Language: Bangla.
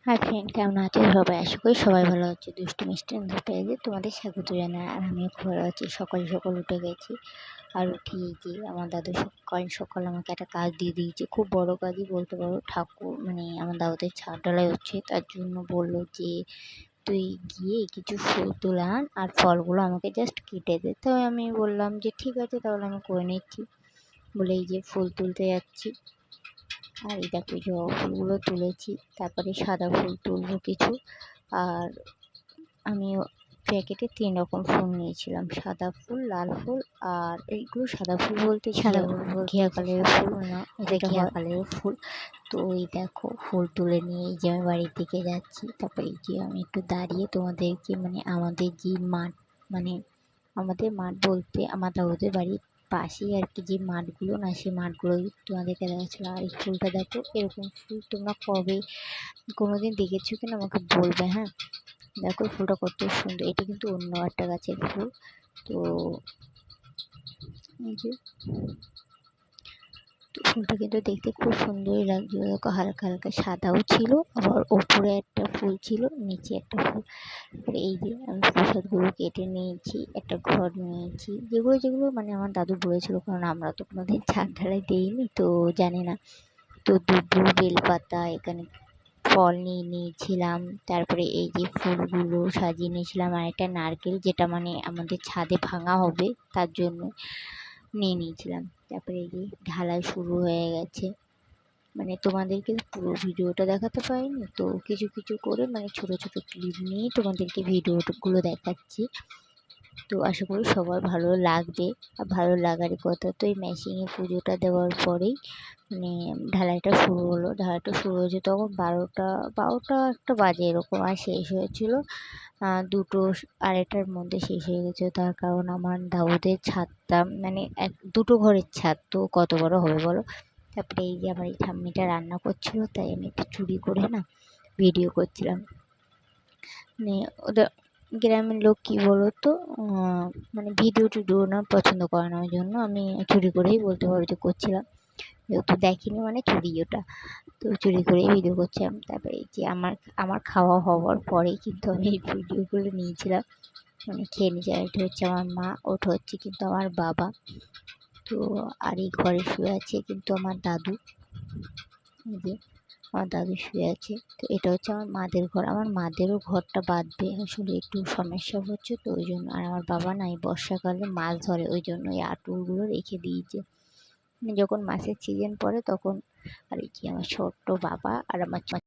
হাই ফ্রেন্ড, কেমন আছো সবাই? আশা করি সবাই ভালো আছে। দুষ্টু মিষ্টি পেজে তোমাদের স্বাগত জানাই। আর আমিও খুব ভালো আছি। সকাল সকাল উঠে গেছি, আর উঠে যে আমার দাদু সকাল সকাল আমাকে একটা কাজ দিয়ে দিয়েছে, খুব বড় কাজই বলতে পারো। ঠাকুর মানে আমার দাদুদের ছাদ ঢালাই হচ্ছে, তার জন্য বললো যে তুই গিয়ে কিছু ফুল তুলে আন আর ফলগুলো আমাকে জাস্ট কেটে দে। তো আমি বললাম যে ঠিক আছে, তাহলে আমি করে নিচ্ছি বলে এই যে ফুল তুলতে যাচ্ছি। আর এই দেখো জবা ফুলগুলো তুলেছি, তারপরে সাদা ফুল তুলবো কিছু। আর আমি প্যাকেটে 3 রকম ফুল নিয়েছিলাম, সাদা ফুল, লাল ফুল, আর এইগুলো সাদা ফুল বলতে ঘিয়া কালারের ফুল না, এটা ঘিয়া কালারের ফুল। তো এই দেখো ফুল তুলে নিয়ে এই যে আমি বাড়ির দিকে যাচ্ছি। তারপরে এই যে আমি একটু দাঁড়িয়ে তোমাদেরকে মানে আমাদের যে মাঠ, মানে আমাদের মাঠ বলতে আমার দাদুদের বাড়ির পাশেই আর কি, যে মাঠগুলো না, সেই মাঠগুলো তোমাদেরকে দেখাচ্ছিল। আর এই ফুলটা দেখো, এরকম ফুল তোমরা কবে কোনোদিন দেখেছো কিনা আমাকে বলবে, হ্যাঁ। দেখো ফুলটা কত সুন্দর, এটা কিন্তু অন্য একটা গাছের ফুল। তো এই যে ফুলটা কিন্তু দেখতে খুব সুন্দরই লাগছিল। দেখো হালকা হালকা সাদাও ছিল, আবার ওপরে একটা ফুল ছিল, নিচে একটা ফুল। এই যে আমি প্রসাদগুলো কেটে নিয়েছি, একটা ঘর নিয়েছি, যেগুলো যেগুলো মানে আমার দাদু বলেছিল, কারণ আমরা তো কোনোদিন ছাদ ঢালাই দিইনি, তো জানি না। তো দুব্বু, বেলপাতা, এখানে ফল নিয়ে নিয়েছিলাম। তারপরে এই যে ফুলগুলো সাজিয়ে নিয়েছিলাম, আর একটা নারকেল, যেটা মানে আমাদের ছাদে ভাঙা হবে তার জন্য নিয়ে নিয়েছিলাম। তারপরে এই যে ঢালাই শুরু হয়ে গেছে। মানে তোমাদেরকে পুরো ভিডিওটা দেখাতে পারিনি, তো কিছু কিছু করে মানে ছোট ছোট ক্লিপ নিয়ে তোমাদেরকে ভিডিওগুলো দেখাচ্ছি। তো আশা করি সবার ভালো লাগবে। আর ভালো লাগারই কথা। তো এই মেশিনে পুজোটা দেওয়ার পরেই মানে ঢালাইটা শুরু হলো। ঢালাইটা শুরু হয়েছে তখন 12টা একটা বাজে এরকম, আর শেষ হয়েছিল 2টো আড়াইটার মধ্যে শেষ হয়ে গেছে। তার কারণ আমার দাউদের ছাদটা মানে দুটো ঘরের ছাদ, তো কত বড় হবে বলো। তারপরে এই যে আমার এই ঠাম্মিটা রান্না করছিল, তাই আমি একটু চুরি করে না ভিডিও করছিলাম। মানে ওদের গ্রামের লোক কী বলো তো, মানে ভিডিও টিডিও না পছন্দ করে না, ওই জন্য আমি চুরি করেই বলতে পারো যে করছিলাম। যেহেতু দেখিনি মানে চুরি ওটা, তো চুরি করেই ভিডিও করছিলাম। তারপরে এই যে আমার খাওয়া হওয়ার পরেই কিন্তু আমি এই ভিডিওগুলো নিয়েছিলাম, মানে খেয়ে নিয়েছি। আর এটা হচ্ছে আমার মা, ওটা হচ্ছে কিন্তু আমার বাবা। তো আর এই ঘরে শুয়ে আছে কিন্তু আমার দাদু, এই যে আমার দাদু শুয়ে আছে। তো এটা হচ্ছে আমার মাদের ঘর। আমার মাদেরও ঘরটা বাঁধবে, আসলে একটু সমস্যা হচ্ছে, তো ওই জন্য। আর আমার বাবা না এই বর্ষাকালে মাছ ধরে, ওই জন্য এই আটুলগুলো রেখে দিয়েছে, মানে যখন মাছের সিজন পড়ে তখন। আর এই কি আমার ছোট্ট বাবা আর আমার